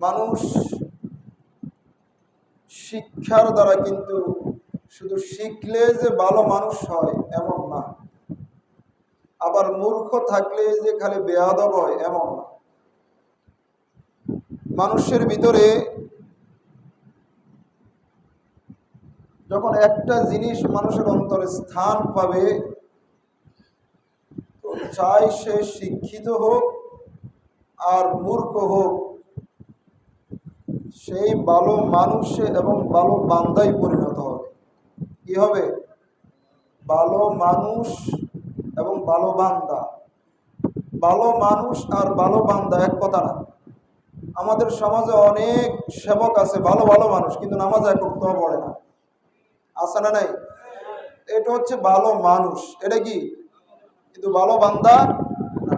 মানুষ শিক্ষার দ্বারা কিন্তু শুধু শিখলে যে ভালো মানুষ হয় এমন না, আবার মূর্খ থাকলে যে খালি বেয়াদব হয় এমন না। মানুষের ভিতরে যখন একটা জিনিস মানুষের অন্তরে স্থান পাবে, তো চাই সে শিক্ষিত হোক আর মূর্খ হোক, সেই ভালো মানুষে এবং ভালো বান্দায় পরিণত হবে। কি হবে? ভালো মানুষ এবং ভালো বান্দা। ভালো মানুষ আর ভালো বান্দা এক কথা না। আমাদের সমাজে অনেক সেবক আছে, ভালো ভালো মানুষ, কিন্তু নামাজ এক ওয়াক্তও পড়ে না। আছে না নাই? এটা হচ্ছে ভালো মানুষ, এটা কি? কিন্তু ভালো বান্দা না।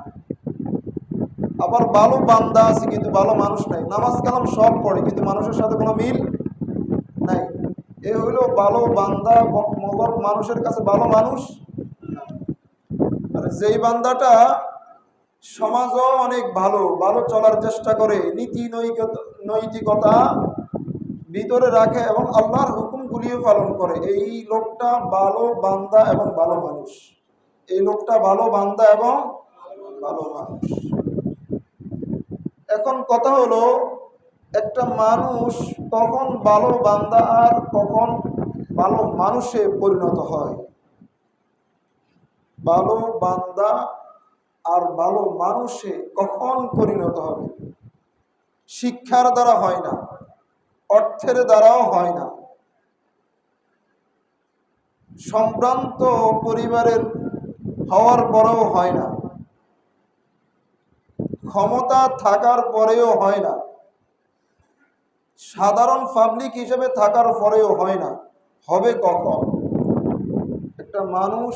আবার ভালো বান্দা আছে কিন্তু ভালো মানুষ নাই, নামাজ কালাম সব পড়ে কিন্তু মানুষের সাথে কোনো মিল নাই। এ হইল ভালো বান্দা, মগর মানুষের কাছে ভালো মানুষ। আর যেই বান্দাটা সমাজও অনেক ভালো ভালো চলার চেষ্টা করে, নীতি নৈতিকতা ভিতরে রাখে এবং আল্লাহর হুকুমগুলিও পালন করে, এই লোকটা ভালো বান্দা এবং ভালো মানুষ। এই লোকটা ভালো বান্দা এবং ভালো মানুষ। এখন কথা হলো, একটা মানুষ কখন ভালো বান্দা আর কখন ভালো মানুষে পরিণত হয়? ভালো বান্দা আর ভালো মানুষে কখন পরিণত হবে? শিক্ষার দ্বারা হয় না, অর্থের দ্বারাও হয় না, সম্ভ্রান্ত পরিবারের হওয়ার পরেও হয় না, ক্ষমতা থাকার পরেও হয় না, সাধারণ পাবলিক হিসেবে থাকার পরেও হয় না। হবে কখন? একটা মানুষ,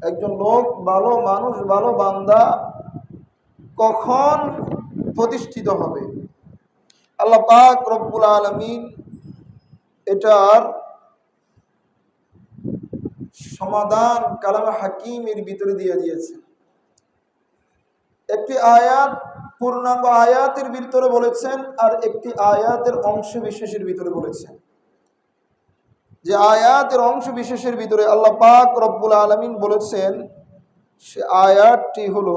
একজন লোক ভালো মানুষ, ভালো বান্দা কখন প্রতিষ্ঠিত হবে? আল্লাহ পাক রব্বুল আলামিন এটার সমাধান কালামে হাকিমের ভিতরে দিয়ে দিয়েছে। একটি আয়াত পূর্ণাঙ্গ আয়াতের ভিতরে বলেছেন, আর একটি আয়াতের অংশ বিশেষের ভিতরে বলেছেন। যে আয়াতের অংশ বিশেষের ভিতরে আল্লাহ পাক রব্বুল আলামিন বলেছেন, সে আয়াতটি হলো,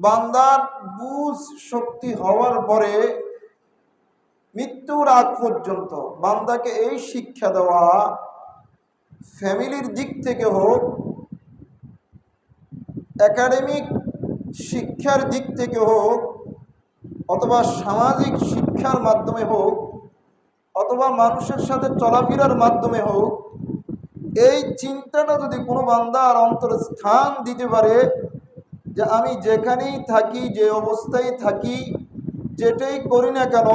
বান্দার বুঝ শক্তি হওয়ার পরে মৃত্যুর আগ পর্যন্ত বান্দাকে এই শিক্ষা দেওয়া, ফ্যামিলির দিক থেকে হোক, একাডেমিক শিক্ষার দিক থেকে হোক, অথবা সামাজিক শিক্ষার মাধ্যমে হোক, অথবা মানুষের সাথে চলাফেরার মাধ্যমে হোক, এই চিন্তাটা যদি কোনো বান্দার অন্তরে স্থান দিতে পারে যে আমি যেখানেই থাকি, যে অবস্থায় থাকি, যেটাই করি না কেন,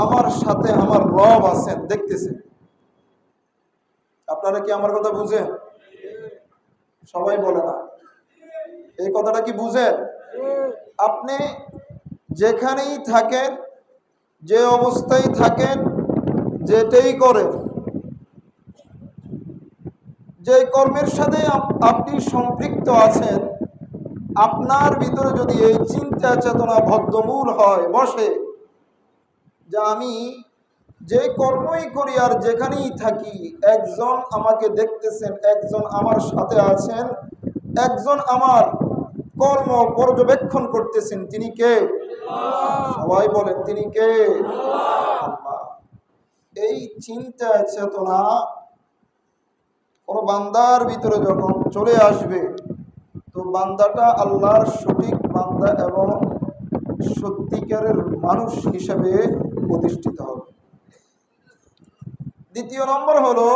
আমার সাথে আমার রব আছেন, দেখতেছেন। আপনারা কি আমার কথা বুঝেন? সবাই বলে না। এই কথাটা কি বুঝেন? আপনি যেখানেই থাকেন, যে অবস্থায় থাকেন, যেটাই করেন, যে কর্মের সাথে আপনি সম্পৃক্ত আছেন, আপনার ভিতরে যদি এই চিন্তা চেতনা বদ্ধমূল হয়, বসে, যে আমি যে কর্মই করি আর যেখানেই থাকি, একজন আমাকে দেখতেছেন, একজন আমার সাথে আছেন, একজন আমার কর্ম পর্যবেক্ষণ করতেছেন, তিনি কে? সবাই বলেন, তিনি কে? আল্লাহ। এই চিন্তা চেতনা কোন বান্দার ভিতরে যখন চলে আসবে, তো বান্দাটা আল্লাহর সঠিক বান্দা এবং সত্যিকারের মানুষ হিসেবে প্রতিষ্ঠিত হবে। দ্বিতীয় নম্বর হলো,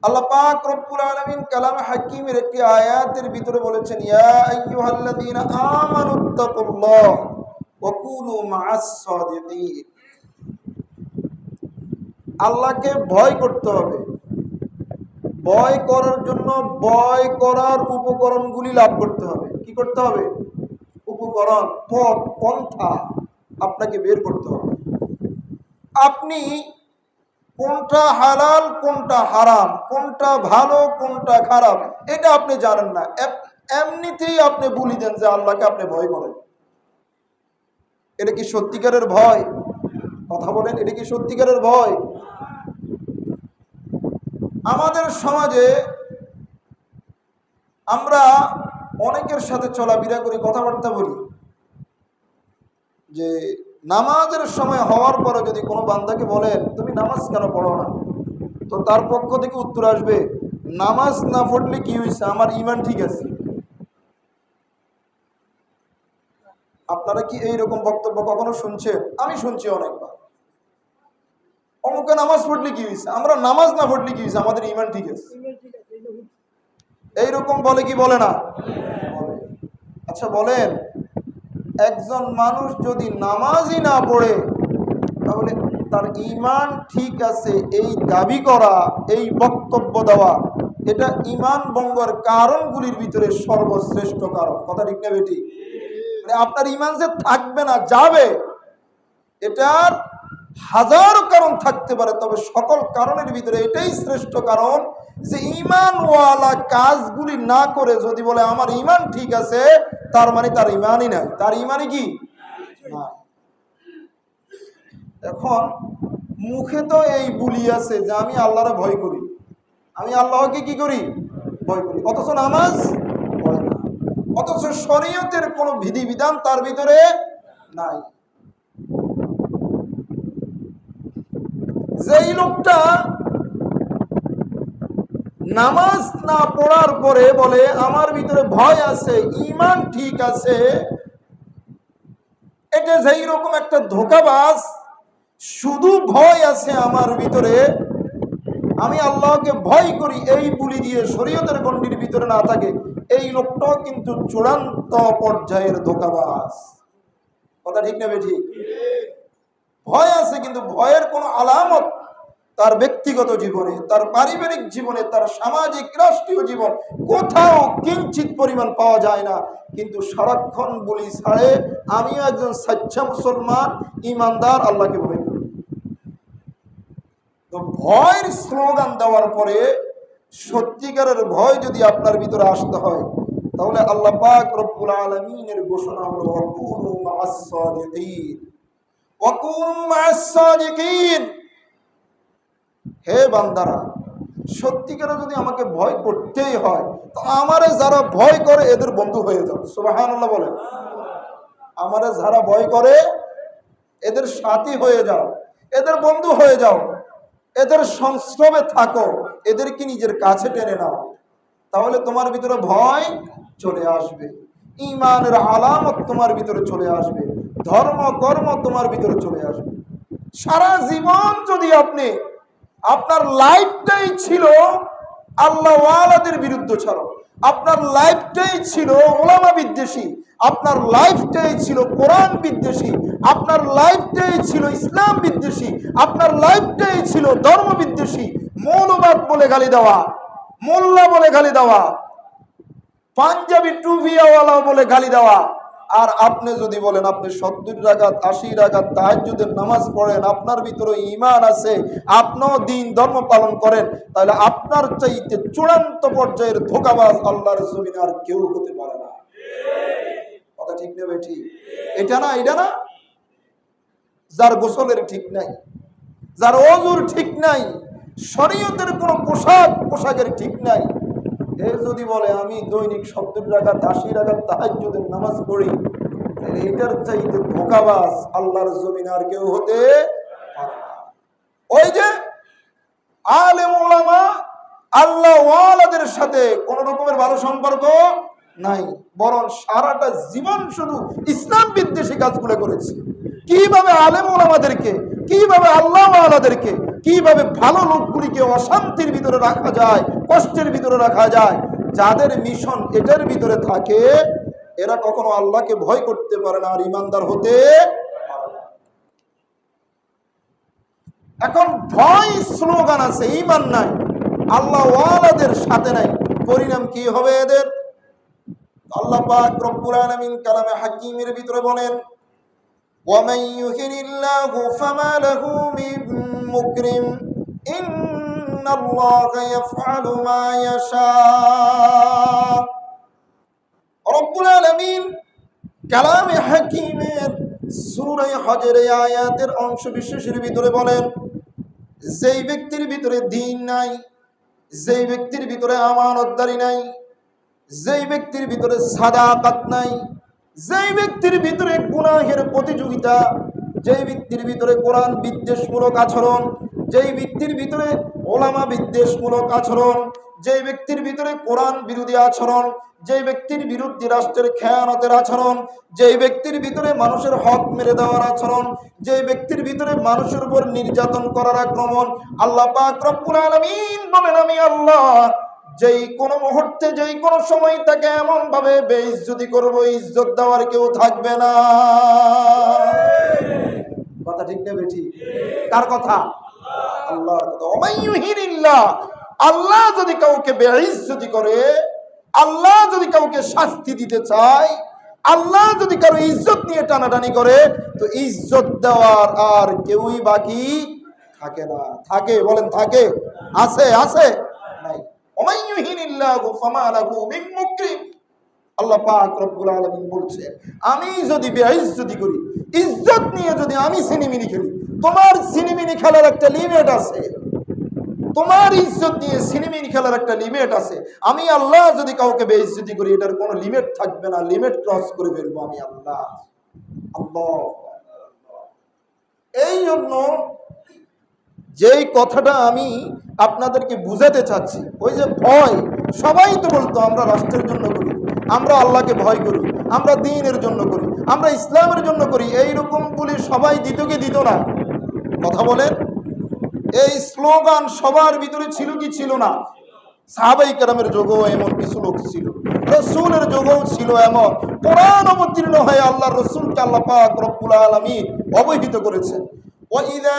আল্লাহ পাক রব্বুল আলামিন কালামে হাকিমের একটি আয়াতের ভিতরে বলেছেন, ইয়া আইয়ুহাল্লাযীনা আমানুত্তাকুল্লাহ ওয়া কুনু মা'আস সাদিকিন। আল্লাহকে ভয় করতে হবে। ভয় করার জন্য ভয় করার উপকরণগুলি লাভ করতে হবে। কি করতে হবে? উপকরণ, পথ, পন্থা আপনাকে বের করতে হবে। আপনি কোনটা হালাল, কোনটা হারাম, কোনটা ভালো, কোনটা খারাপ, এটা আপনি জানেন না। এমনিতেই আপনি বলি দেন যে আল্লাহকে আপনি ভয় করেন, এটা কি সত্যিকারের ভয়? কথা বলেন, এটা কি সত্যিকারের ভয়? আমাদের সমাজে আমরা অনেকের সাথে চলাফেরা করি, কথাবার্তা বলি, যে নামাজের সময় হওয়ার পরে যদি কোনো বান্দাকে বলেন তুমি নামাজ কেন পড়ো না, তো তার পক্ষ থেকে উত্তর আসবে নামাজ না পড়লে কি হয়েছে, আমার ঈমান ঠিক আছে। আপনারা কি এইরকম বক্তব্য কখনো শুনছেন? আমি শুনছি অনেকবার। অমুকে নামাজ পড়লে কি হয়েছে, আমরা নামাজ না পড়লে কি হয়েছে, আমাদের ঈমান ঠিক আছে। এইরকম বলে কি বলে না? আচ্ছা বলেন, একজন মানুষ যদি নামাজই না পড়ে তাহলে তার ঈমান ঠিক আছে এই দাবি করা, এই বক্তব্য দেওয়া, এটা ঈমান ভঙ্গের কারণগুলির ভিতরে সর্বশ্রেষ্ঠ কারণ। কথা ঠিক না বেটি? মানে আপনার ঈমান যে থাকবে না, যাবে, এটার হাজারো কারণ থাকতে পারে, তবে সকল কারণের ভিতরে এটাই শ্রেষ্ঠ কারণ যে ঈমানওয়ালা কাজগুলি না করে যদি বলে আমার ঈমান ঠিক আছে, তার মানে তার ঈমানই নাই। তার ঈমানই কি না। এখন মুখে তো এই বুলি আছে যে আমি আল্লাহরে ভয় করি, আমি আল্লাহকে কি করি, ভয় করি, অথচ নামাজ পড়ে না, অথচ শরীয়তের কোনো বিধিবিধান তার ভিতরে নাই। যেই লোকটা নামাজ না পড়ার পরে বলে আমার ভিতরে ভয় আছে, ঈমান ঠিক আছে, এটা যেই রকম একটা ধোঁকাবাজ। শুধু ভয় আছে আমার ভিতরে, আমি আল্লাহকে ভয় করি, এই বুলি দিয়ে শরীয়তের গণ্ডির ভিতরে না থাকে, এই লোকটাও কিন্তু চূড়ান্ত পর্যায়ের ধোঁকাবাজ। কথা ঠিক না বেঠিক? ভয় আছে কিন্তু ভয়ের কোনো আলামত তার ব্যক্তিগত জীবনে, তার পারিবারিক জীবনে, তার সামাজিক রাষ্ট্রীয় জীবন কোথাও কিঞ্চিত পরিমাণ পাওয়া যায় না, কিন্তু সারাক্ষণ বলি ছাড়ে আমিও একজন সচ্চা মুসলমান, ইমানদার, আল্লাহকে ভয় করি। তো ভয়ের স্লোগান দেওয়ার পরে সত্যিকারের ভয় যদি আপনার ভিতরে আসতে হয়, তাহলে আল্লাহ পাক রব্বুল আলামিনের ঘোষণা হলো ওয়াকুনু মা'আস সাদিকিন, ওয়াকুনু মা'আস সাদিকিন। হে বান্দারা, সত্যিকারে যদি আমাকে ভয় করতেই হয় তো আমারে যারা ভয় করে এদের বন্ধু হয়ে যাও। সুবহানাল্লাহ বলেন। আমারে যারা ভয় করে এদের সাথী হয়ে যাও, এদের বন্ধু হয়ে যাও, এদের সংস্রবে থাকো, এদেরকে নিজের কাছে টেনে নাও, তাহলে তোমার ভিতরে ভয় চলে আসবে, ঈমানের আলামত তোমার ভিতরে চলে আসবে, ধর্ম কর্ম তোমার ভিতরে চলে আসবে। সারা জীবন যদি আপনি আপনার লাইফটাই ছিল আল্লাহ ওয়ালাদের বিরুদ্ধে ছাড়ো, আপনার লাইফটাই ছিল ওলামা বিদ্বেষী, আপনার লাইফটাই ছিল কোরআন বিদ্বেষী, আপনার লাইফটাই ছিল ইসলাম বিদ্বেষী, আপনার লাইফটাই ছিল ধর্ম বিদ্বেষী, মৌলবাদ বলে গালি দেওয়া, মোল্লা বলে গালি দেওয়া, পাঞ্জাবি টুপিয়াওয়ালা বলে গালি দেওয়া, আর আপনি যদি বলেন আপনি 70 রাকাত 80 রাকাত তাহাজ্জুদের নামাজ পড়েন, আপনার ভিতরে ঈমান আছে, আপনিও দিন ধর্ম পালন করেন, তাহলে আপনার চাইতে চূড়ান্ত পর্যায়ের ধোঁকাবাজ আল্লাহর জমিনে আর কেউ হতে পারে না। কথা ঠিক নেবে? ঠিক এটা না? এটা না? যার গোসলের ঠিক নাই, যার ওযুর ঠিক নাই, শরীয়তের কোনো পোশাকের ঠিক নাই, এ যদি বলে আমি দৈনিক 70 রাকাত 80 রাকাত তাহাজ্জুদের নামাজ পড়ি, তাহলে এটার চাইতে ধোঁকাবাজ আল্লাহর জমিনে আর কেউ হতে পারে না। ওই যে আলেম ওলামা আল্লাহ ওয়ালাদের সাথে কোন রকমের ভালো সম্পর্ক নাই, বরং সারাটা জীবন শুধু ইসলাম বিদ্বেষী কাজগুলো করেছে। কিভাবে আলেম ওলামাদেরকে, কিভাবে আল্লাহ ওয়ালাদেরকে, কিভাবে ভালো লোকগুলিকে অশান্তির ভিতরে রাখা যায়, কষ্টের ভিতরে রাখা যায়, যাদের মিশন এটার ভিতরে থাকে, এরা কখনো আল্লাহকে ভয় করতে পারে না আর ইমানদার হতে পারে না। এখন ভয় স্লোগান আছে, ঈমান নাই, আল্লাহ ওয়ালাদের সাথে নাই, পরিণাম কি হবে এদের? আল্লাহ পাক রব্বুল আলামিন কালামে হাকিমের ভিতরে বলেন ওয়ামান ইউহিনিল্লাহু ফামা লাহু মিন মুকরিম ইন্নাল্লাহা ইয়াফআলু মা ইয়াশা। রব্বুল আলামিন কালামে হাকিমের সূরা হজের আয়াতের অংশ বিশেষের ভিতরে বলেন, যেই ব্যক্তির ভিতরে দ্বীন নাই, যেই ব্যক্তির ভিতরে আমানতদারি নাই, যেই ব্যক্তির ভিতরে সাদাকাত নাই, যেই ব্যক্তির ভিতরে গুনাহের প্রতিযোগিতা, যেই ব্যক্তির ভিতরে কোরআন বিদ্বেষমূলক আচরণ, যেই ব্যক্তির ভিতরে ওলামা বিদ্বেষমূলক আচরণ, যেই ব্যক্তির ভিতরে কোরআন বিরোধী আচরণ, যেই ব্যক্তির বিরুদ্ধে রাষ্ট্রের খেয়ানতের আচরণ, যেই ব্যক্তির ভিতরে মানুষের হক মেরে দেওয়ার আচরণ, যেই ব্যক্তির ভিতরে মানুষের উপর নির্যাতন করার আক্রমণ, আল্লাহ পাক রব্বুল আলামিন বলেন, আমি আল্লাহ যেই কোনো মুহূর্তে যেই কোনো সময় তাকে এমন ভাবে বেইজ্জতি করব, ইজ্জত দেওয়ার কেউ থাকবে না। কথা ঠিক না বেঠি? কার কথা? আল্লাহর কথা। ওমাইয়ুহিনিল্লাহ, আল্লাহ যদি কাউকে বেইজ্জতি করে, আল্লাহ যদি কাউকে শাস্তি দিতে চায়, আল্লাহ যদি কারো ইজ্জত নিয়ে টানাটানি করে, তো ইজ্জত দেওয়ার আর কেউই বাকি থাকে না। থাকে? বলেন থাকে? আছে? আছে? নাই। ওমাইয়ুহিনিল্লাহু ফামা লাহু মিন মুকরিম। আল্লাহ পাক রব্বুল আলামিন বলছেন, আমি যদি বেইজ্জতি করি, ইজ্জত নিয়ে যদি আমি সিনেমিনি খেলি, তোমার সিনেমিনি খেলার একটা লিমিট আছে। তোমার ইজ্জত নিয়ে সিনেমিনি খেলার একটা লিমিট আছে। আমি আল্লাহ যদি কাউকে বেইজ্জতি করি, এটার কোনো লিমিট থাকবে না, লিমিট ক্রস করে ফেলবো আমি আল্লাহ। আল্লাহ। এই জন্য যেই কথাটা আমি আপনাদেরকে বুঝাতে চাচ্ছি, ওই যে ভয়, সবাই তো বলতো আমরা রাষ্ট্রের জন্য করি, আমরা আল্লাহকে ভয় করি, আমরা দ্বীনের জন্য করি, আমরা ইসলামের জন্য করি, এইরকম বলে সবাই দিত কি দিত না? কথা বলেন। এই স্লোগান সবার ভিতরে ছিল কি ছিল না? সাহাবাই কেরামের যুগেও এমন কিছু লোক ছিল, রসুলের যুগেও ছিল এমন। কোরআন অবতীর্ণ হয়ে আল্লাহ রসুলকে আল্লাহ পাক রব্বুল আলামিন অবহিত করেছেন, ওয়াইদা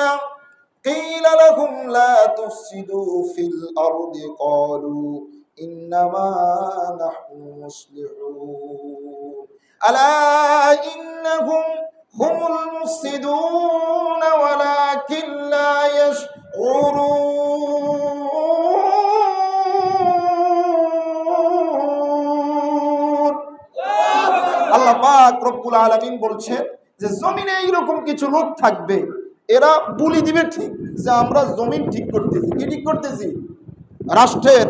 قيل لهم لا تفسدوا في الأرض قالوا إنما نحن مصلحون ألا إنهم هم المفسدون ولكن لا يشعرون। আল্লাহ পাক রব্বুল আলামিন বলছেন যে জমিনে এইরকম কিছু লোক থাকবে, এরা বলি দিবে ঠিক যে আমরা জমিন ঠিক করতেছি। কি ঠিক করতেছি? রাষ্ট্রের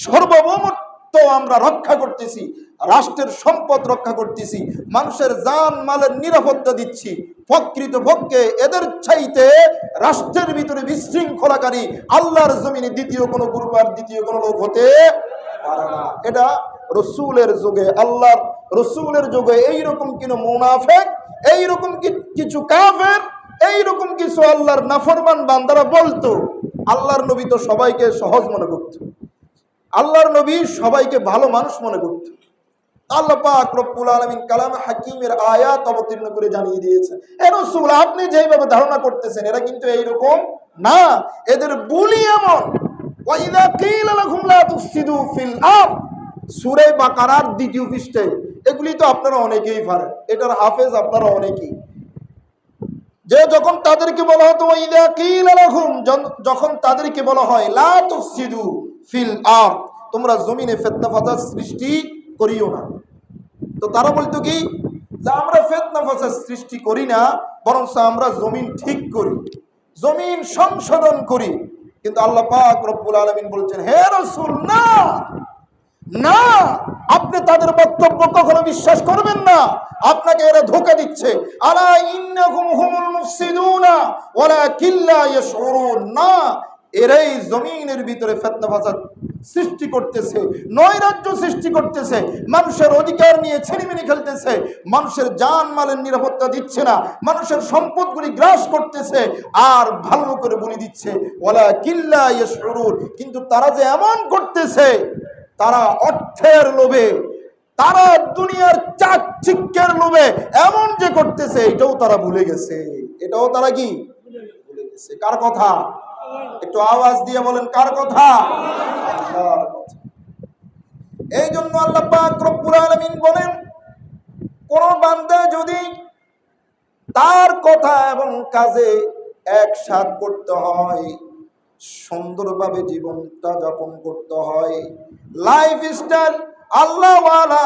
সার্বভৌমত্ব আমরা রক্ষা করতেছি, রাষ্ট্রের সম্পদ রক্ষা করতেছি, মানুষের জান মালের নিরাপত্তা দিচ্ছি। প্রকৃতপক্ষে এদের চাইতে রাষ্ট্রের ভিতরে বিশৃঙ্খলাকারী আল্লাহর জমিনে দ্বিতীয় কোনো গ্রুপ আর দ্বিতীয় কোনো লোক হতে পারে না। এটা রসুলের যুগে, আল্লাহর রসুলের যুগে এইরকম কিছু মুনাফিক, এইরকম কিছু কাফের, এইরকম কিছু আল্লাহর নাফরমান বান্দারা বলতো। আল্লাহর নবী তো সবাইকে সহজ মনে করত, আল্লাহর নবী সবাইকে ভালো মানুষ মনে করত। আল্লাহ পাক রব্বুল আলামিন কালামে হাকিমের আয়াত অবতীর্ণ করে জানিয়ে দিয়েছেন, এ রাসূল আপনি যেইভাবে ধারণা করতেছেন এরা কিন্তু এইরকম না, এদের বুলি এমন। ওয়াইদা কিলা লাহুম লা তুফসিদু ফিল আরদ, সূরা বাকারার 2 পৃষ্ঠা। এগুলি তো আপনারা অনেকেই পারেন, এটার হাফেজ আপনারা অনেকেই। যে যখন তাদেরকে বলা হতো ওয়াইদা কিলা লাহুম, যখন তাদেরকে বলা হয় লা তুফসিদু ফিল আরদ, তোমরা জমিনে ফিতনা ফাসাদ সৃষ্টি করিও না, তো তারা বলতো কি যে আমরা ফিতনা ফাসাদ সৃষ্টি করি না, বরং আমরা জমিন ঠিক করি, জমিন সংশোধন করি। কিন্তু আল্লাহ পাক রব্বুল আলামিন বলছেন, হে রাসূল না না, আপনি তাদের বক্তব্য কখনো বিশ্বাস করবেন না, আপনাকে এরা ধোঁকা দিচ্ছে। আলা ইন্নাহুম হুমুল মুফসিদুনা ওয়ালাকিন লা ইয়াশউরুন, না, এরাই জমিনের ভিতরে ফিতনা ফাসাদ সৃষ্টি করতেছে, নৈরাজ্য সৃষ্টি করতেছে, মানুষের অধিকার নিয়ে ছিনিমিনি খেলতেছে, মানুষের জান মালের নিরাপত্তা দিচ্ছে না, মানুষের সম্পদগুলি গ্রাস করতেছে, আর ভালো করে বলে দিচ্ছে ওয়ালাকিন লা ইয়াশউরুন। কিন্তু তারা যে এমন করতেছে, তারা অর্থের লোভে, তারা দুনিয়ার চাকচিক্যের লোভে এমন যে করতেছে, এটাও তারা ভুলে গেছে। এটাও তারা কি ভুলে গেছে? কার কথা? একটু আওয়াজ দিয়ে বলেন, কার কথা? আল্লাহর কথা। এই জন্য আল্লাহ পাক রব্বুল আলামিন বলেন, কোন বান্দা যদি তার কথা এবং কাজে একসাথ করতে হয়, সুন্দরভাবে জীবনটা যাপন করতে হয়, লাইফ স্টাইল আল্লাহওয়ালা,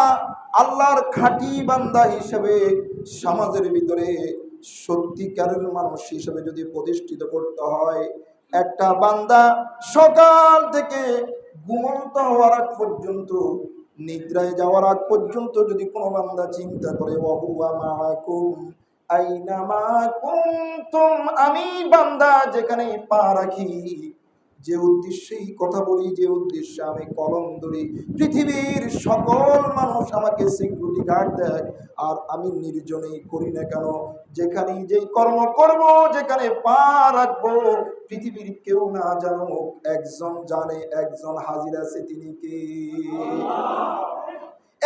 আল্লাহর খাঁটি বান্দা হিসেবে সমাজের ভিতরে সত্যিকারের মানুষ হিসেবে যদি প্রতিষ্ঠিত করতে হয়, একটা বান্দা সকাল থেকে ঘুমন্ত হওয়ার আগ পর্যন্ত, নিদ্রায় যাওয়ার আগ পর্যন্ত যদি কোনো বান্দা চিন্তা করে ওয়াহুয়া মাআকুম আইনামা কুনতুম, আমি বান্দা যেখানেই পা রাখি, যে উদ্দেশ্যেই কথা বলি, যে উদ্দেশ্যে আমি কলম ধরি, পৃথিবীর সকল মানুষ আমাকে সিকিউরিটি গার্ড দেয়, আর আমি নির্জনেই করি না কেন, যেখানেই যেই কর্ম করব, যেখানে পা রাখবো, পৃথিবীর কেউ না জানো, একজন জানে, একজন হাজির আছে, তিনি কে?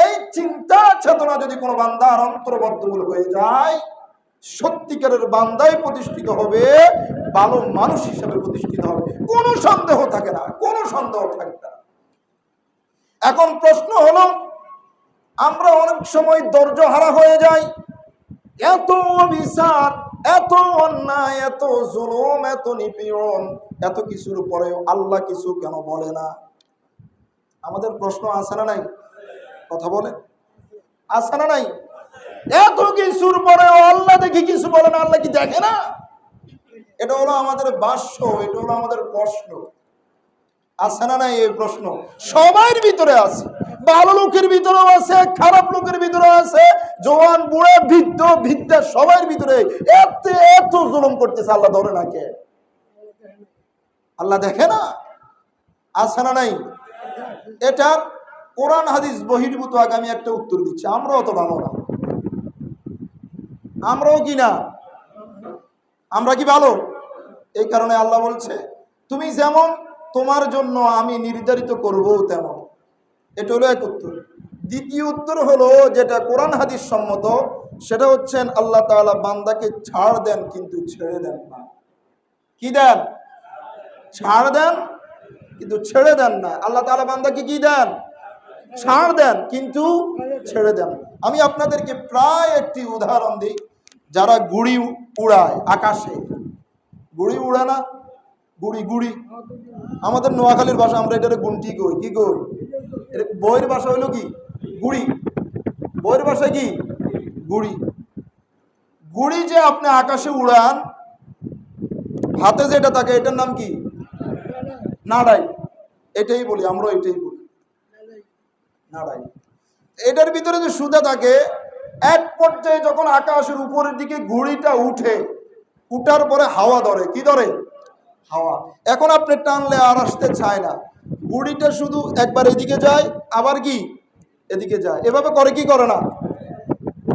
এই চিন্তা চেতনা যদি কোনো বান্দার অন্তর্বদ্ধমূল হয়ে যায়, সত্যিকারের বান্দায় প্রতিষ্ঠিত হবে, ভালো মানুষ হিসেবে প্রতিষ্ঠিত হবে, কোনো সন্দেহ থাকে না, কোনো সন্দেহ থাকে না। এখন প্রশ্ন হলো, আমরা অনেক সময় ধৈর্য হারা হয়ে যাই, এত অবিচার, এত অন্যায়, এত জুলুম, এত নিপীড়ন, এত কিছুর পরেও আল্লাহ কিছু কেন বলে না? আমাদের প্রশ্ন আছে না নাই? কথা বলে, আছে না নাই? এত কিছুর পরেও আল্লাহ দেখি কিছু বলে না, আল্লাহ কি দেখে না? এটা হলো আমাদের ভাষ্য, এটা হলো আমাদের প্রশ্ন। আছে না নাই? এই প্রশ্ন সবার ভিতরে আছে, ভালো লোকের ভিতরেও আছে, খারাপ লোকের ভিতরেও আছে, জওয়ান বুড়া বৃদ্ধ বৃদ্ধা সবার ভিতরে এত এত জুলুম করতেছে, আল্লাহ ধরে না কে? আল্লাহ দেখে না? আছে না নাই? এটার কোরআন হাদিস বহির্ভূত আগে আমি একটা উত্তর দিচ্ছি। আমরাও তো ভালো না, আমরাও কি না? আমরা কি ভালো? এই কারণে আল্লাহ বলছে, তুমি যেমন, তোমার জন্য আমি নির্ধারিত করব তেমন। এটা হলো এক উত্তর। দ্বিতীয় উত্তর হলো, যেটা কোরআন হাদিস সম্মত, সেটা হচ্ছেন আল্লাহ তাআলা বান্দাকে ছাড় দেন কিন্তু ছেড়ে দেন না। কি দেন? ছাড় দেন কিন্তু ছেড়ে দেন না। আল্লাহ তাআলা বান্দাকে কি দেন? ছাড় দেন কিন্তু ছেড়ে দেন। আমি আপনাদেরকে প্রায় একটি উদাহরণ দিই। যারা গুড়ি উড়ায় আকাশে, গুড়ি উড়ে না, গুড়ি গুড়ি, আমাদের নোয়াখালীর ভাষা আমরা এটারে গুনটি কই। কি কই? বইয়ের ভাষা হইলো কি? গুড়ি। বইয়ের ভাষায় কি? গুড়ি। গুড়ি যে আপনি আকাশে উড়ান, হাতে যেটা থাকে এটার নাম কি? নাড়াই। এটাই বলি আমরা, এটাই বলি নাড়াই। এটার ভিতরে যে সুতা থাকে, এক পর্যায়ে যখন আকাশের উপরের দিকে ঘুড়িটা উঠে, উঠার পরে হাওয়া ধরে। কি ধরে? হাওয়া। এখন আপনি টানলে আর আসতে চায় না, ঘুড়িটা শুধু একবার এদিকে যায়, আবার কি এদিকে যায়, এভাবে করে কি করে না,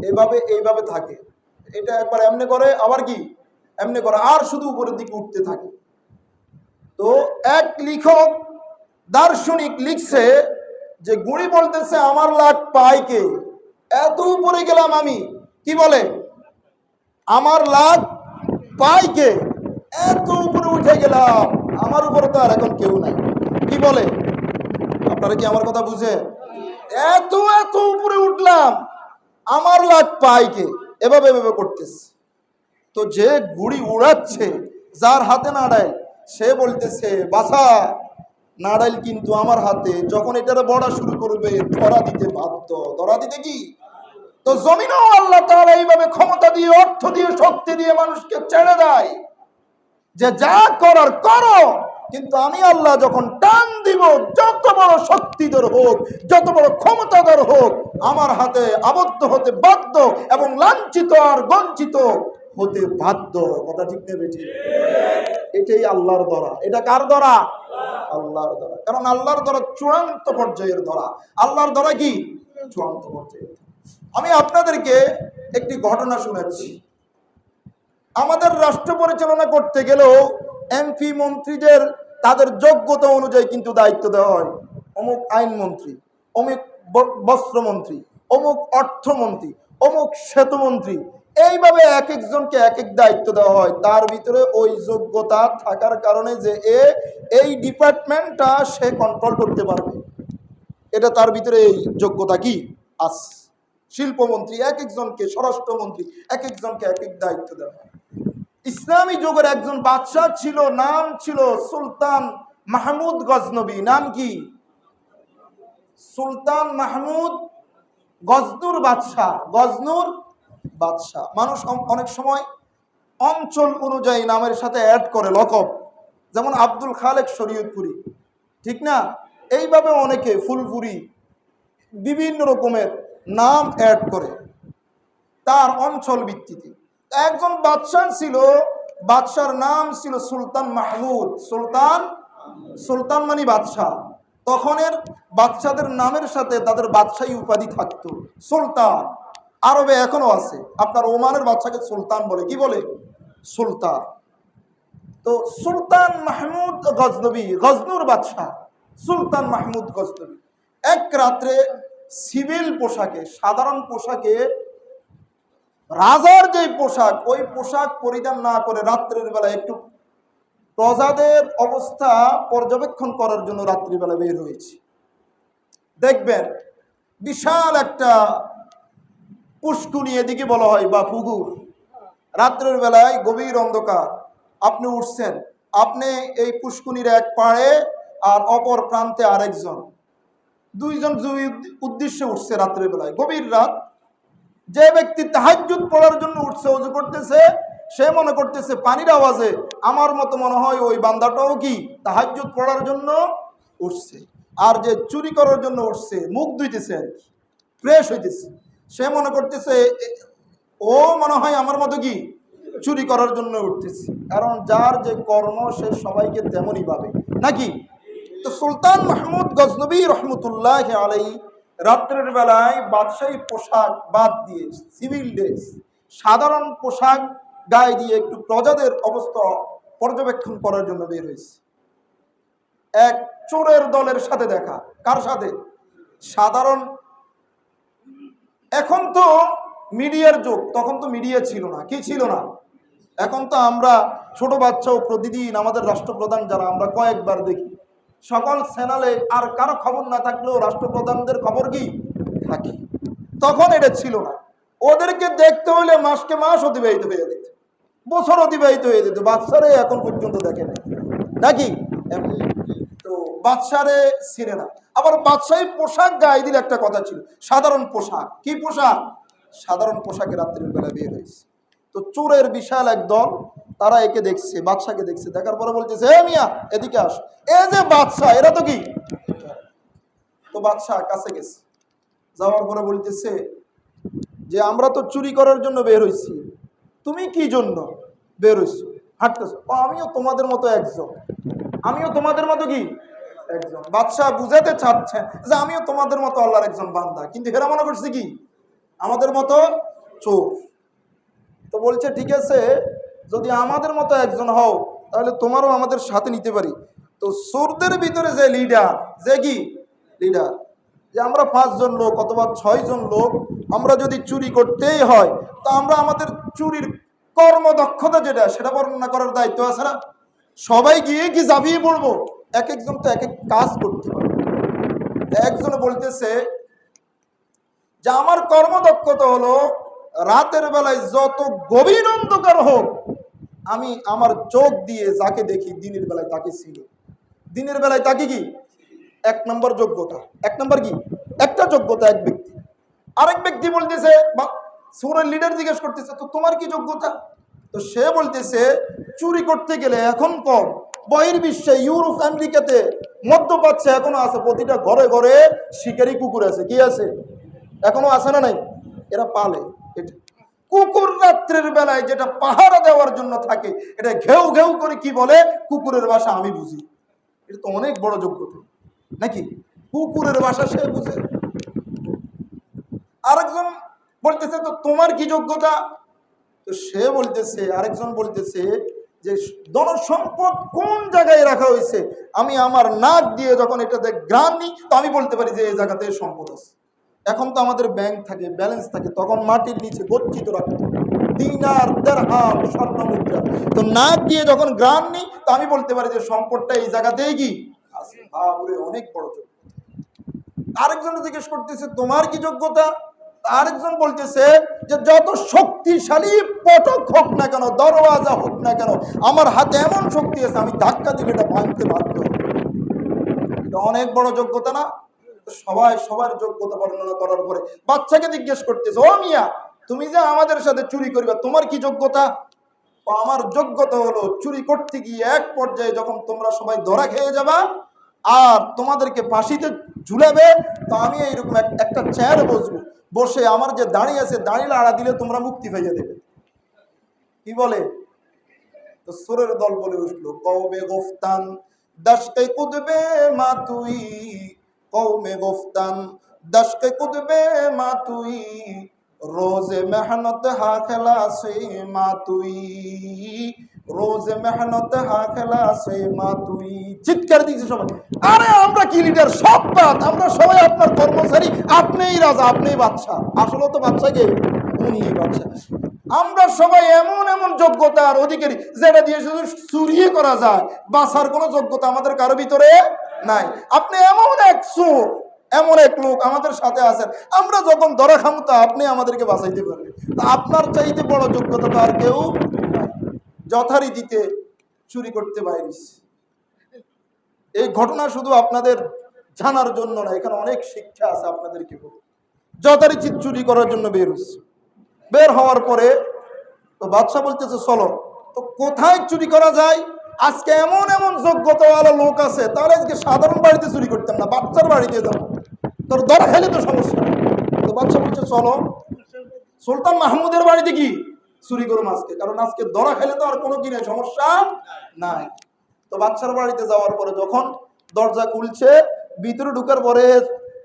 এইভাবে এইভাবে থাকে। এটা একবার এমনি করে, আবার কি এমনি করে, আর শুধু উপরের দিকে উঠতে থাকে। তো এক লেখক দার্শনিক লিখছে যে গুড়ি বলতেছে আমার লাট পায় কে? এত উপরে গেলাম আমি, কি বলে, আমার লাট পায় কে? এত উপরে উঠে গেলাম, আমার উপরে তো আর এখন কেউ নাই। কি বলে? আপনারা কি আমার কথা বুঝে? এত এত উপরে উঠলাম, আমার লাট পায় কে? এভাবে এভাবে করতেছে। তো যে গুড়ি উড়াচ্ছে, যার হাতে নাড়ায়, সে বলতেছে বাছা, নাড়াইল কিন্তু আমার হাতে, যখন এটারে বড়া শুরু করবে ধরা দিতে বাধ্য। ধরা দিতে কি? তো জমিনও আল্লাহ তাআলা এইভাবে ক্ষমতা দিয়ে, অর্থ দিয়ে, শক্তি দিয়ে মানুষকে ছেড়ে দেয় যে যা করার করো, কিন্তু আমি আল্লাহ যখন টান দিব, যত বড় শক্তিধর হোক, যত বড় ক্ষমতাধর হোক, আমার হাতে আবদ্ধ হতে বাধ্য এবং লাঞ্ছিত আর বঞ্চিত হতে বাধ্য। কথা ঠিক নেবে? ঠিক। এটাই আল্লাহর ধরা। এটা কার ধরা? আল্লাহর ধরা। কারণ আল্লাহর ধরা চূড়ান্ত পর্যায়ের ধরা। আল্লাহর ধরা কি? চূড়ান্ত পর্যায়ের। আমি আপনাদেরকে একটি ঘটনা শোনাচ্ছি। আমাদের রাষ্ট্র পরিচালনা করতে গেলেও এমপি মন্ত্রীদের তাদের যোগ্যতা অনুযায়ী কিন্তু দায়িত্ব দেওয়া হয়। অমুক আইনমন্ত্রী, অমুক বস্ত্রমন্ত্রী, অমুক অর্থমন্ত্রী, অমুক সেতুমন্ত্রী, এইভাবে এক একজনকে এক এক দায়িত্ব দেওয়া হয়। তার ভিতরে ওই যোগ্যতা থাকার কারণে যে এই ডিপার্টমেন্টটা সে কন্ট্রোল করতে পারবে, এটা তার ভিতরে এই যোগ্যতা কি আছে। শিল্পমন্ত্রী এক একজনকে, স্বরাষ্ট্রমন্ত্রী এক একজনকে এক এক দায়িত্ব দেওয়া হয়। ইসলামী যুগের একজন বাদশাহ ছিল, নাম ছিল সুলতান মাহমুদ গজনবী। নাম কি? সুলতান মাহমুদ গজনুর বাদশাহ, গজনুর বাদশাহ। মানুষ অনেক সময় অঞ্চল অনুযায়ী নামের সাথে অ্যাড করে লকব, যেমন আব্দুল খালেক শরীয়তপুরি, ঠিক না? এইভাবে অনেকে ফুলপুরি বিভিন্ন রকমের নাম অ্যাড করে তার অঞ্চল ভিত্তিতে। একজন বাদশাহ ছিল, বাদশার নাম ছিল সুলতান মাহমুদ। সুলতান মানে বাদশাহ। তখনের বাদশাদের নামের সাথে তাদের বাদশাহী উপাধি থাকতো সুলতান। আরবে এখনো আছে, আপনার ওমানের বাদশাকে সুলতান বলে, কি বলে? সুলতান। তো সুলতান মাহমুদ গজনবী, গজনুর বাদশাহ সুলতান মাহমুদ গজনবী এক রাত্রে সিভিল পোশাকে, সাধারণ পোশাকে, রাজার যে পোশাক, ওই পোশাক পরিধান না করে রাত্রের বেলা একটু প্রজাদের অবস্থা পর্যবেক্ষণ করার জন্য রাত্রিবেলা বের হয়েছে। দেখবেন বিশাল একটা পুষ্কুনি, এদিকে বলা হয়, বা পুকুর। রাত্রের বেলায় গভীর অন্ধকার, আপনি উঠছেন, আপনি এই পুষ্কুনির এক পাড়ে আর অপর প্রান্তে আরেকজন, দুইজন দুই উদ্দেশ্যে উঠছে রাত্রের বেলায়, গভীর রাত। যে ব্যক্তি তাহাজ্জুদ পড়ার জন্য উঠছে, ওযু করতেছে, সে মনে করতেছে পানির আওয়াজে আমার মতো মনে হয় ওই বান্দাটাও কি তাহাজ্জুদ পড়ার জন্য উঠছে। আর যে চুরি করার জন্য উঠছে, মুখ ধুইতেছে, ফ্রেশ হইতেছে, সে মনে করতেছে ও মনে হয় আমার মতো কি চুরি করার জন্য উঠতেছে। কারণ যার যে কর্ম সে সবাইকে তেমনই ভাবে, নাকি? তো সুলতান মাহমুদ গজনবী রহমতুল্লাহ আলাইহি রাত্রের বেলায় বাদশাহী পোশাক বাদ দিয়ে সিভিল ড্রেস, সাধারণ পোশাক গায়ে দিয়ে একটু প্রজাদের অবস্থা পর্যবেক্ষণ করার জন্য বের হয়েছে। এক চোরের দলের সাথে দেখা। কার সাথে? সাধারণ। এখন তো মিডিয়ার যুগ, তখন তো মিডিয়া ছিল না। কি ছিল না? এখন তো আমরা ছোট বাচ্চাও প্রতিদিন আমাদের রাষ্ট্রপ্রধান যারা, আমরা কয়েকবার দেখি সকল চ্যানেলে, আর কারো খবর না থাকলেও রাষ্ট্রপ্রধানদের খবর কি থাকে। তখন এটা ছিল না। ওদেরকে দেখতে হলে মাসকে মাস অতিবাহিত হয়ে যেত, বছর অতিবাহিত হয়ে যেত। বাচ্চারে এখন পর্যন্ত দেখে নাই, নাকি? তো বাদশারে ছিঁড়ে না। আবার বাদশাহী পোশাক গায়ে দিলে একটা কথা ছিল, সাধারণ পোশাক। কি পোশাক? সাধারণ পোশাকে রাত্রির বেলা বের হয়েছে। তো চোরের বিশাল এক দল, তারা একে দেখছে, বাদশাকে দেখছে, দেখার পরে বলতেছে, হে মিয়া এদিকে আস, এ যে বাদশাহ, এরা তো কি। তো বাদশাহ কাছে গেছে, যাওয়ার পরে বলতেছে যে আমরা তো চুরি করার জন্য বের হইছি, তুমি কি জন্য বের হইছো, হাঁটতেছো? আমিও তোমাদের মতো একজন, আমিও তোমাদের মতো কি একজন। বাদশাহ বুঝাতে চাচ্ছে যে আমিও তোমাদের মতো আল্লাহর একজন বান্দা, কিন্তু এরা মনে করছে কি আমাদের মতো চোর। তো বলছে ঠিক আছে, যদি আমাদের মতো একজন হও তাহলে তোমারও আমাদের সাথে নিতে পারি। তো চোরদের ভিতরে যে লিডার, যে কি লিডার, যে আমরা 5 জন লোক অথবা 6 জন লোক, আমরা যদি চুরি করতেই হয় তা আমরা আমাদের চুরির কর্মদক্ষতা যেটা, সেটা বর্ণনা করার দায়িত্ব আছে না? সবাই গিয়ে কি ঝাঁপিয়ে পড়বো? এক একজন তো এক এক কাজ করতে পারে। একজনে বলতেছে যে আমার কর্মদক্ষতা হলো রাতের বেলায় যত গভীর অন্ধকার হোক, আমি আমার চোখ দিয়ে যাকে দেখি দিনের বেলায় তাকে ছিল, দিনের বেলায় তাকে কি। 1 নম্বর যোগ্যতা। 1 নম্বর কি? একটা যোগ্যতা এক ব্যক্তি। আরেক ব্যক্তি বলতেছে, সুরের লিডার জিজ্ঞেস করতেছে, তো তোমার কি যোগ্যতা? তো সে বলতেছে চুরি করতে গেলে এখন কম, বহির্বিশ্বে ইউরোপ আমেরিকাতে মধ্যপ্রাচ্যে এখনো আছে, প্রতিটা ঘরে ঘরে শিকারি কুকুর আছে। কি আছে? এখনো আছে না নাই? এরা পালে। এটা কুকুর রাত্রের বেলায় যেটা পাহারা দেওয়ার জন্য থাকে, এটা ঘেউ ঘেউ করে কি বলে, কুকুরের ভাষা আমি বুঝি। এটা তো অনেক বড় যোগ্যতা, নাকি? কুকুরের ভাষা সে বুঝে। আরেকজন বলতেছে, তো তোমার কি যোগ্যতা? তো সে বলতেছে, আরেকজন বলতেছে যে ধনসম্পদ কোন জায়গায় রাখা হয়েছে, আমি আমার নাক দিয়ে যখন এটাতে ঘ্রাণ নিই, তো আমি বলতে পারি যে এই জায়গাতে সম্পদ আছে। এখন তো আমাদের ব্যাংক থাকে, ব্যালেন্স থাকে, তখন মাটির নিচে গচ্ছিত রাখতো দিনার, দিরহাম, স্বর্ণ মুদ্রা। তো নাক দিয়ে যখন ঘ্রাণ নিই, তো আমি বলতে পারি যে সম্পদটা এই জায়গাতেই কি আছে। অনেক বড় যোগ্যতা। আরেকজন জিজ্ঞেস করতেছে, তোমার কি যোগ্যতা? আরেকজন বলতেছে যে যত শক্তিশালী পটক হোক না কেন, দরওয়াজা হোক না কেন, আমার হাতে এমন শক্তি আছে, আমি ধাক্কা দিলে এটা ভাঙতে বাধ্য। এটা অনেক বড় যোগ্যতা না? তো সবাই সবার যোগ্যতা বর্ণনা করার পরে বাচ্চাকে জিজ্ঞেস করতেছে, ও মিয়া, তুমি যে আমাদের সাথে চুরি করবে, তোমার কি যোগ্যতা? আমার যোগ্যতা হলো চুরি করতে গিয়ে এক পর্যায়ে যখন তোমরা সবাই ধরা খেয়ে যাবা আর তোমাদেরকে ফাঁসিতে ঝুলাবে, তো আমি এইরকম একটা চেয়ারে বসবো, বসে আমার যে দাঁড়িয়ে আছে দাঁড়িয়ে আড়া দিলে তোমরা মুক্তি পাইয়া দেবে। কি বলে? তো সুরের দল বলে উঠলো, কওমে গোফতান দশকে কুদবে মা তুই, কওমে গোফতান দশকে কুদবে মা তুই, রোজে মেহনত হা খেলা সে মা তুই, রোজে মেহনত হা খেলা সে মা তুই। চিৎকার দিয়েছে সবাই, আরে আমরা কি লিডার, সব বাদ, আমরা সবাই আপনার কর্মচারী, আপনিই রাজা, আপনিই বাদশা। আসলে তো বাদশাকে উনি বাদশা। আমরা সবাই এমন এমন যোগ্যতার অধিকারী যেটা দিয়ে শুধু চুরিয়ে করা যায়, বাঁচার কোনো যোগ্যতা আমাদের কারো ভিতরে নাই। আপনি এমন এক চোর, এমন এক লোক আমাদের সাথে আছেন, আমরা যখন ধরা খামু তা আপনি আমাদেরকে বাঁচাইতে পারবেন। তা আপনার চাইতে বড় যোগ্যতা তো আর কেউ নাই। যথারীতিতে চুরি করতে বাইরিস। এই ঘটনা শুধু আপনাদের জানার জন্য না, এখানে অনেক শিক্ষা আছে আপনাদেরকে। যথারীতি চুরি করার জন্য বের হচ্ছে। বের হওয়ার পরে তো বাদশা বলতেছে, চলো তো কোথায় চুরি করা যায়? আজকে এমন এমন যোগ্যতাওয়ালা লোক আছে, তাহলে আজকে সাধারণ বাড়িতে চুরি করতাম না, বাচ্চার বাড়িতে যাবো, তোর ধরা খেলে তো সমস্যা। তো বাদশা বলছে, চলো সুলতান মাহমুদের বাড়িতে কি চুরি করুম আজকে, কারণ আজকে ধরা খেলে তো আর কোনো কি নেই, সমস্যা নাই। তো বাচ্চার বাড়িতে যাওয়ার পরে যখন দরজা খুলছে, ভিতরে ঢুকার পরে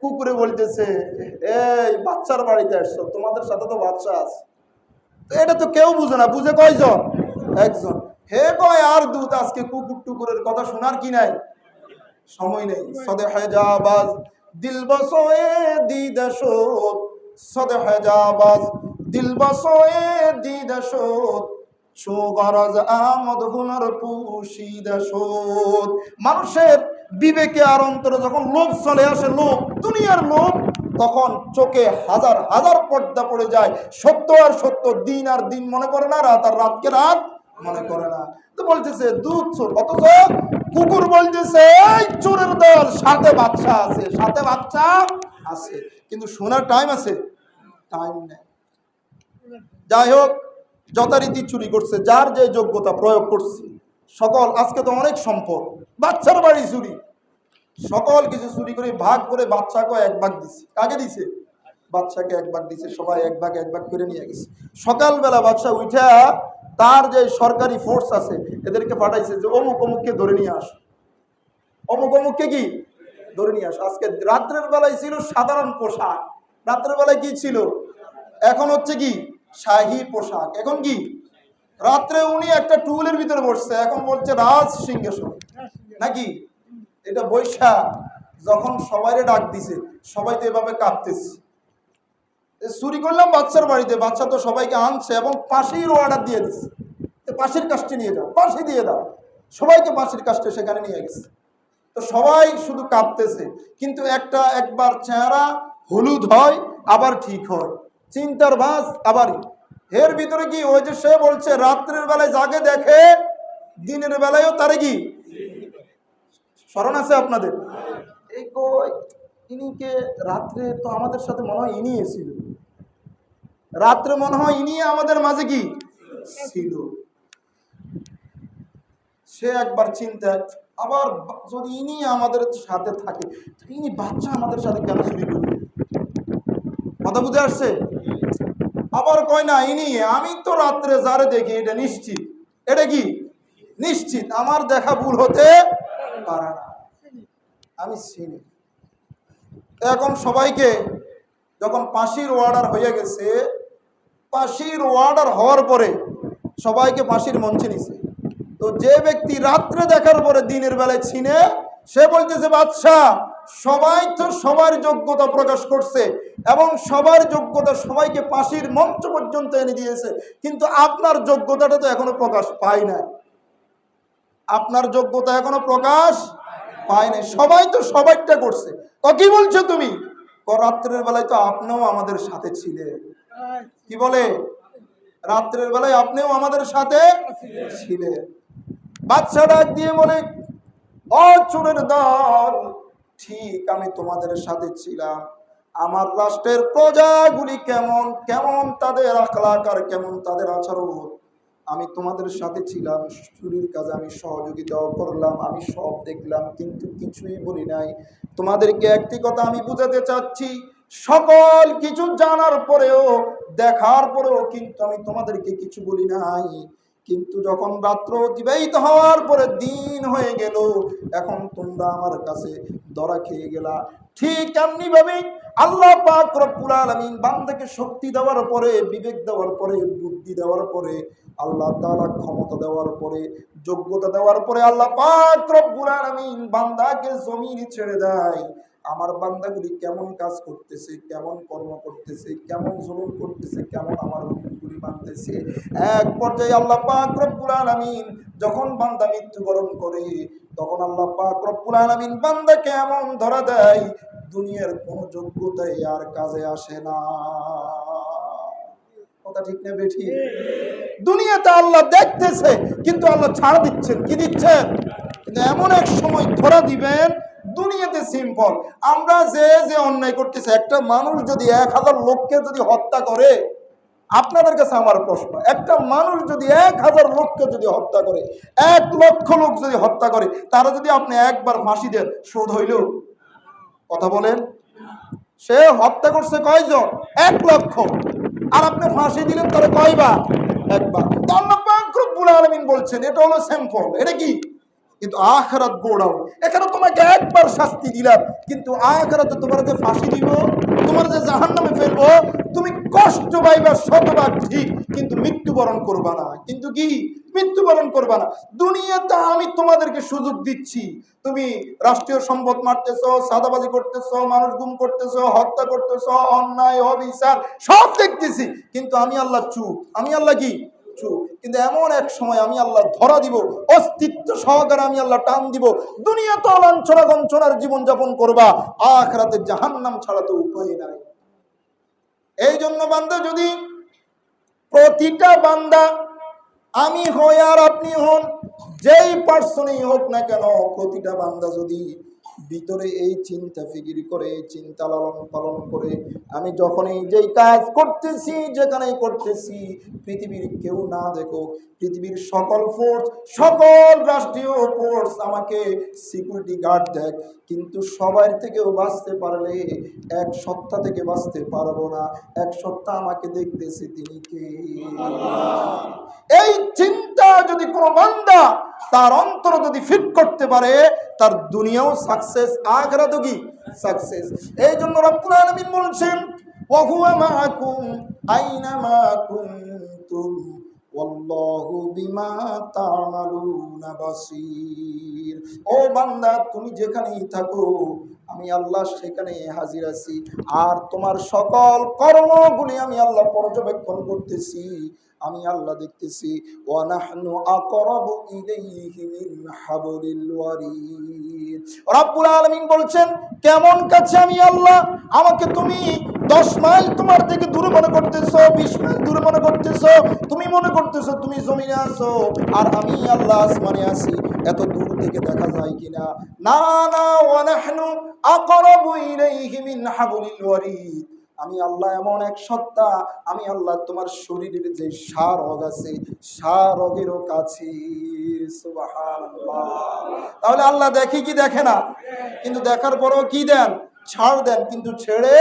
কুকুরে বলতেছে, এই বাচ্চার বাড়িতে আসছো, তোমাদের সাথে তো বাচ্চা আছে। এটা তো কেউ বুঝে না, বুঝে কয়জন? একজন। হে কয় আর দুধ, আজকে কুকুর টুকুরের কথা শোনার কি নাই, সময় নেই। সদে হেজাবাজ দিল বসোয়ে দিদাশোত, সদে হেজাবাজ দিল বসোয়ে দিদাশোত, সুগরজ আমদ হুনর পুশিদাশোত। মানুষের বিবেকে আর অন্তরে যখন লোভ চলে আসে, লোভ, দুনিয়ার লোভ, তখন চোখে হাজার হাজার পর্দা পড়ে যায়। সত্য আর সত্য, দিন আর দিন মনে করে না, রাত আর রাতকে রাত মনে করে না। তো বলতেছে দুধ চোর, অথচ কুকুর বলতেছে এই চোরের দল, সাথে বাচ্চা আছে, সাথে বাচ্চা আছে, কিন্তু শোনার টাইম আছে? টাইম নেই। যাই হোক, যথারীতি চুরি করছে, যার যে যোগ্যতা প্রয়োগ করছে সকল। আজকে তো অনেক সম্পদ, বাচ্চার বাড়ি চুরি, সকল কিছু চুরি করে ভাগ করে বাচ্চাকে এক ভাগ দিছে। কাকে দিছে? বাচ্চাকে এক ভাগ দিছে, সবাই এক ভাগ করে নিয়ে গেছে। সকালবেলা বাচ্চা উঠা তার যে সরকারি ফোর্স আছে এদেরকে পাঠাইছে যে অমুক অমুককে ধরে নিয়ে আস, অমুক অমুককে কি ধরে নিয়ে আস। আজকে রাত্রের বেলায় ছিল সাধারণ পোশাক, রাত্রের বেলায় কি ছিল? এখন হচ্ছে কি শাহী পোশাক। এখন কি রাত্রে উনি একটা টুলের ভিতরে বসছে, এখন বলছে রাজ সিংহাসন নাকি। এটা বৈশা যখন সবাইরে ডাক দিছে, সবাই তো এভাবে কাঁপতেছে। চুরি করলাম বাচ্চার বাড়িতে, বাচ্চা তো সবাইকে আনছে এবং পাশের অর্ডার দিয়ে দিচ্ছে, পাশের কাস্টে নিয়ে যাও, পাশে দিয়ে দাও, সবাইকে পাশের কাস্টে সেখানে নিয়ে গেছে। তো সবাই শুধু কাঁপতেছে, কিন্তু একবার চেহারা হলুদ হয় আবার ঠিক হয়, চিন্তার ভাঁজ আবারই। এর ভিতরে কি ওই যে সে বলছে রাত্রের বেলায় জাগে দেখে, দিনের বেলায়ও তারে কি স্মরণ আছে আপনাদের? এই কই ইনিকে রাত্রে তো আমাদের সাথে মনে হয় ইনি এসেছিল, রাত্রে মনে হয় ইনি আমাদের মাঝে কি ছিল। সে একবার চিন্তা, আবার যদি ইনি আমাদের সাথে থাকে, ইনি বাচ্চা আমাদের সাথে কেন চুরি করবে? কথা বুঝে আসছে? আবার কয় না ইনি, আমি তো রাত্রে যারে দেখি এটা নিশ্চিত, এটা কি নিশ্চিত, আমার দেখা ভুল হতে পারে না, আমি চিনি। এখন সবাইকে যখন ফাঁসির অর্ডার হয়ে গেছে, ফাঁসির অর্ডার হওয়ার পরে সবাইকে ফাঁসির মঞ্চে নিছে। তো যে ব্যক্তি রাত্রে দেখার পরে দিনের বেলায় চিনে, সে বলতেছে বাদশাহ, সবাই তো সবার যোগ্যতা প্রকাশ করছে এবং সবার যোগ্যতা সবাইকে ফাঁসির মঞ্চ পর্যন্ত এনে দিয়েছে, কিন্তু আপনার যোগ্যতাটা তো এখনো প্রকাশ পায় না, আপনার যোগ্যতা এখনো প্রকাশ পায় নাই। সবাই তো সবাইটা করছে। তো কি বলছো তুমি? রাত্রের বেলায় তো আপনিও আমাদের সাথে ছিলেন। কি বলে? রাত্রের বেলায় আপনিও আমাদের সাথে ছিলেন। বাদশা ডাক দিয়ে বলে, ও চোরের দল, ঠিক আমি তোমাদের সাথে ছিলাম। আমার রাষ্ট্রের প্রজাগুলি কেমন কেমন তাদের আখলাক আর কেমন তাদের আচরণ, আমি তোমাদের সাথে ছিলাম। চুরির কাজে আমি সহযোগিতাও করলাম, আমি সব দেখলাম, কিন্তু কিছুই বলি নাই। তোমাদেরকে একটি কথা আমি বুঝাতে চাচ্ছি, সকল কিছু জানার পরেও, দেখার পরেও কিন্তু আমি তোমাদেরকে কিছু বলি নাই। কিন্তু যখন রাত্র অতিবাহিত হওয়ার পরে দিন হয়ে গেল, এখন তোমরা আমার কাছে ধরা খেয়ে গেলা। ঠিক এমনি ভাবে আল্লাহ পাক রব্বুল আলামিন বান্দাকে শক্তি দেওয়ার পরে, বিবেক দেওয়ার পরে, বুদ্ধি দেওয়ার পরে, আল্লাহ তাআলা ক্ষমতা দেওয়ার পরে, যোগ্যতা দেওয়ার পরে আল্লাহ পাক রব্বুল আলামিন বান্দাকে জমিনে ছেড়ে দেয়। আমার বান্দাগুলি কেমন কাজ করতেছে, কেমন কর্ম করতেছে, কেমন জুলুম করতেছে, কেমন আমার হুকুমগুলি মানতেছে। এক পর্যায়ে আল্লাহ পাক রব্বুল আলামিন যখন বান্দা মৃত্যুবরণ করে, তখন আল্লাহ পাক রব্বুল আলামিন বান্দাকে এমন ধরা দেয়, দুনিয়ার কোন যোগ্যতাই আর কাজে আসে না। কথা ঠিক না বেঠি? দুনিয়াতে আল্লাহ দেখতেছে, কিন্তু আল্লাহ ছাড় দিচ্ছেন। কি দিচ্ছেন? কিন্তু এমন এক সময় ধরা দিবেন, দুনিয়াতে সিম্পল। আমরা যে যে অন্যায় করতেছে, একটা মানুষ যদি 1000 লোককে যদি হত্যা করে, আপনাদের কাছে আমার প্রশ্ন, একটা মানুষ যদি 1000 লোককে যদি হত্যা করে, 1 লক্ষ লোক যদি হত্যা করে, তারা যদি আপনি একবার ফাঁসি দেন, শোধ হইল? কথা বলেন। সে হত্যা করছে কয়জন? 1 লক্ষ। আর আপনি ফাঁসি দিলেন তারা কয়বার? একবার। তো আল্লাহ পাক রব্বুল আলামিন বলছেন এটা হলো স্যাম্পল। এটা কি? কিন্তু আখিরাত গোড়াও। এখানে তোমাকে একবার শাস্তি দিলাম, কিন্তু আখিরাতে তোমার যে ফাঁসি দিব, তোমার যে জাহান্নামে ফেলবো, তুমি কষ্ট পাইবা শতভাগ ঠিক, কিন্তু মৃত্যুবরণ করবা না। কিন্তু কি? মৃত্যুবরণ করবা না। দুনিয়াতে আমি তোমাদেরকে সুযোগ দিচ্ছি, তুমি রাষ্ট্রীয় সম্পদ মারতেছো, সাদাবাজি করতেছো, মানুষ গুম করতেছো, হত্যা করতেছো, অন্যায় অবিচার সব দেখতেছি, কিন্তু আমি আল্লাহ চুপ। আমি আল্লাহ কি? চুপ। কিন্তু এমন এক সময় আমি আল্লাহ ধরা দিব, অস্তিত্ব সহকারে আমি আল্লাহ টান দিব। দুনিয়াতে লাঞ্ছনা গঞ্চনার জীবন যাপন করবা, আখিরাতে জাহান্নাম ছাড়া তো উপায় নাই। এই জন্য বান্দা, যদি প্রতিটা বান্দা, আমি হই আর আপনি হন, যেই পার্সনই হোক না কেন, প্রতিটা বান্দা যদি ভিতরে এই চিন্তা ফিকির করে, এই চিন্তা লালন পালন করে, আমি যখনই যেই কাজ করতেছি, যেখানেই করতেছি, পৃথিবীর কেউ না দেখো, পৃথিবীর সকল ফোর্স, সকল রাষ্ট্রীয় ফোর্স আমাকে সিকিউরিটি গার্ড দেখ, কিন্তু সবার থেকেও বাঁচতে পারলে এক সত্তা থেকে বাঁচতে পারবো না। এক সত্তা আমাকে দেখতেছে, তিনি কে? এই চিন্তা যদি কোনো বান্দা তার অন্তর যদি ফিট করতে পারে, তার দুনিয়াও সাকসেস, আখিরাতও কি সাকসেস। এই জন্য রব্বুল আলামিন বলছেন, ওয়া হুয়া মাআকুম আইনামা কুনতুম ওয়াল্লাহু বিমা তা'মালুনা বাসীর। ও বান্দা, তুমি যেখানেই থাকো, আমি আল্লাহ সেখানে হাজির আছি, আর তোমার সকল কর্মগুলি আমি আল্লাহ পর্যবেক্ষণ করতেছি, আমি আল্লাহ দেখতেছি। ওয়া নাহনু আকরাবু ইলাইহি মিন হাবলিল ওয়ারিদ। রব্বুল আলামিন বলছেন, কেমন কাছে আমি আল্লাহ, আমাকে তুমি 10 মাইল তোমার থেকে দূরে মনে করতেছো, 20 মাইল দূরে মনে করতেছো, তুমি মনে করতেছো তুমি জমিনে আছো আর আমি আল্লাহ আসমানে আছি, এত দূর থেকে দেখা যায় কিনা? না না, ওয়া নাহনু আকরাবু ইলাইহি মিন হাবলিল ওয়ারিদ। আমি আল্লাহ এমন এক সত্তা, আমি আল্লাহ তোমার শরীরের যে সারগ আছে, সারগেরও কাছে। সুবহানাল্লাহ। তাহলে আল্লাহ দেখে কি দেখে না? কিন্তু দেখার পরেও কি দেন? ছাড় দেন, কিন্তু ছেড়ে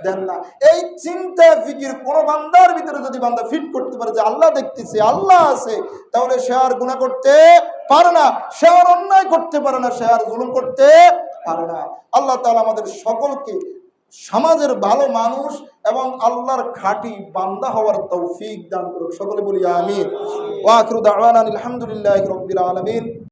দেন না। এই চিন্তা ফিকির কোন বান্দার ভিতরে যদি বান্দা ফিট করতে পারে যে আল্লাহ দেখতেছে, আল্লাহ আছে, তাহলে সে আর গুনাহ করতে পারে না, সে আর অন্যায় করতে পারে না, সে আর জুলুম করতে পারে না। আল্লাহ তাআলা আমাদের সকলকে সমাজের ভালো মানুষ এবং আল্লাহর খাঁটি বান্দা হওয়ার তৌফিক দান করুক। সকলে বলি আমিন। ওয়া আখিরু দাওয়ানা আলহামদুলিল্লাহি রাব্বিল আলামিন।